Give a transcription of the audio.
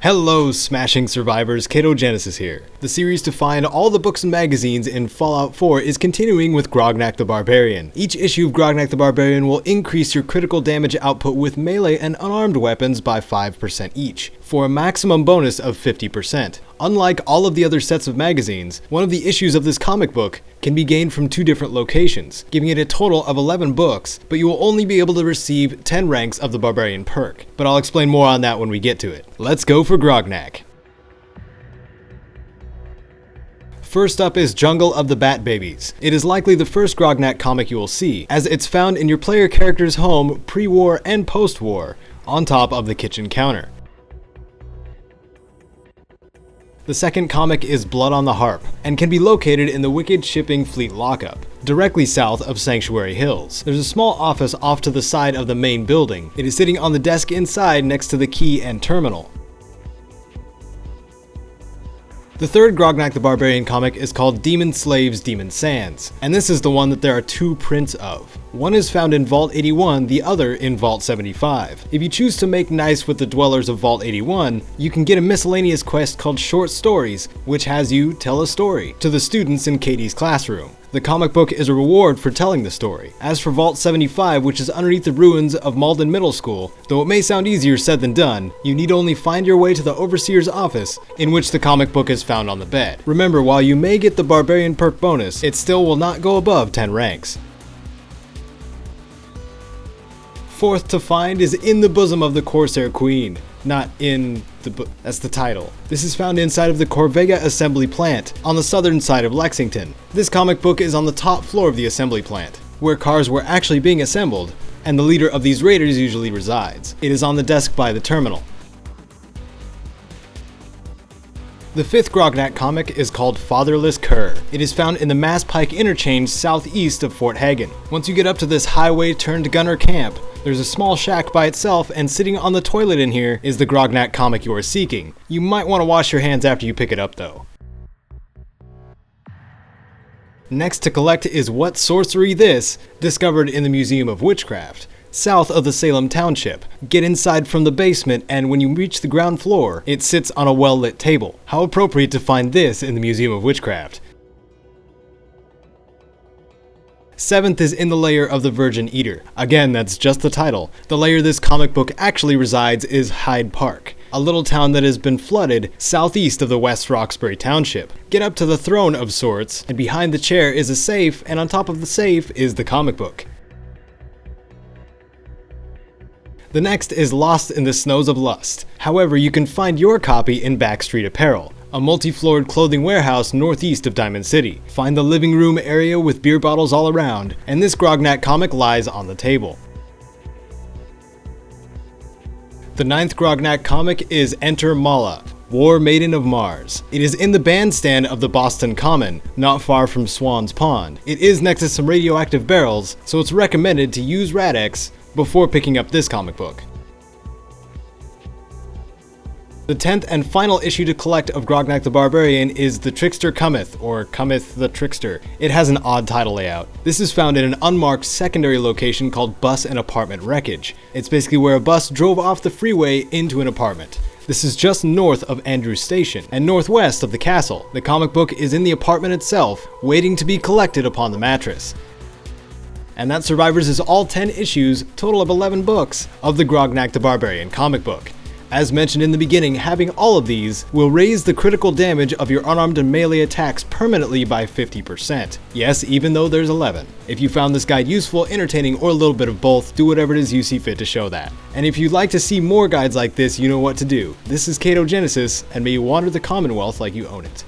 Hello, smashing survivors, Caedo here. The series to find all the books and magazines in Fallout 4 is continuing with Grognak the Barbarian. Each issue of Grognak the Barbarian will increase your critical damage output with melee and unarmed weapons by 5% each, for a maximum bonus of 50%. Unlike all of the other sets of magazines, one of the issues of this comic book can be gained from 2 different locations, giving it a total of 11 books, but you will only be able to receive 10 ranks of the Barbarian perk. But I'll explain more on that when we get to it. Let's go for Grognak. First up is Jungle of the Bat Babies. It is likely the first Grognak comic you will see, as it's found in your player character's home pre-war and post-war, on top of the kitchen counter. The second comic is Blood on the Harp, and can be located in the Wicked Shipping Fleet lockup, directly south of Sanctuary Hills. There's a small office off to the side of the main building. It is sitting on the desk inside next to the key and terminal. The third Grognak the Barbarian comic is called Demon Slaves, Demon Sands, and this is the one that there are 2 prints of. One is found in Vault 81, the other in Vault 75. If you choose to make nice with the dwellers of Vault 81, you can get a miscellaneous quest called Short Stories, which has you tell a story to the students in Katie's classroom. The comic book is a reward for telling the story. As for Vault 75, which is underneath the ruins of Maiden Middle School, though it may sound easier said than done, you need only find your way to the Overseer's office, in which the comic book is found on the bed. Remember, while you may get the Barbarian perk bonus, it still will not go above 10 ranks. Fourth to find is In the Bosom of the Corsair Queen. Not in the that's the title. This is found inside of the Corvega assembly plant, on the southern side of Lexington. This comic book is on the top floor of the assembly plant, where cars were actually being assembled, and the leader of these raiders usually resides. It is on the desk by the terminal. The fifth Grognak comic is called Fatherless Cur. It is found in the Mass Pike interchange southeast of Fort Hagen. Once you get up to this highway-turned-gunner camp, there's a small shack by itself, and sitting on the toilet in here is the Grognak comic you are seeking. You might want to wash your hands after you pick it up though. Next to collect is What Sorcery This?, discovered in the Museum of Witchcraft, south of the Salem Township. Get inside from the basement, and when you reach the ground floor, it sits on a well-lit table. How appropriate to find this in the Museum of Witchcraft. Seventh is In the Lair of the Virgin Eater. Again, that's just the title. The lair this comic book actually resides is Hyde Park, a little town that has been flooded southeast of the West Roxbury Township. Get up to the throne of sorts, and behind the chair is a safe, and on top of the safe is the comic book. The next is Lost in the Snows of Lust. However, you can find your copy in Backstreet Apparel, a multi-floored clothing warehouse northeast of Diamond City. Find the living room area with beer bottles all around, and this Grognak comic lies on the table. The ninth Grognak comic is Enter Maula, War Maiden of Mars. It is in the bandstand of the Boston Common, not far from Swan's Pond. It is next to some radioactive barrels, so it's recommended to use Rad-X before picking up this comic book. The 10th and final issue to collect of Grognak the Barbarian is The Trickster Cometh, or Cometh the Trickster. It has an odd title layout. This is found in an unmarked secondary location called Bus and Apartment Wreckage. It's basically where a bus drove off the freeway into an apartment. This is just north of Andrews Station, and northwest of the castle. The comic book is in the apartment itself, waiting to be collected upon the mattress. And that, survivors, is all 10 issues, total of 11 books, of the Grognak the Barbarian comic book. As mentioned in the beginning, having all of these will raise the critical damage of your unarmed and melee attacks permanently by 50%. Yes, even though there's 11. If you found this guide useful, entertaining, or a little bit of both, do whatever it is you see fit to show that. And if you'd like to see more guides like this, you know what to do. This is Caedo, and may you wander the Commonwealth like you own it.